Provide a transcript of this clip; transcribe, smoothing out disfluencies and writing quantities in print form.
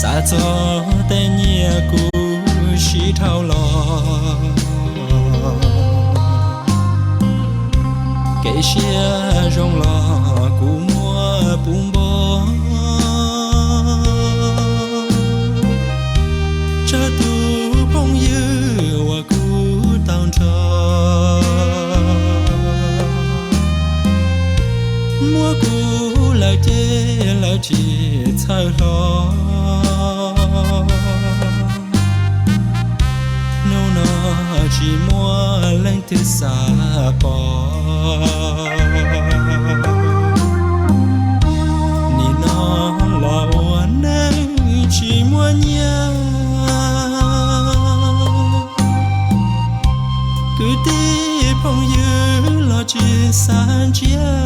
xa cho tên nhẹ cũ chỉ thao lò kể chia rong lò cũ mua bún bò cha tu phong dư và cũ tao trò mua cũ là chê là chỉ thay lo nô nó chỉ mua lên từ xa bỏ ni nó là oan nắng chỉ mua nhà cứ đi phong dư lo chỉ san chia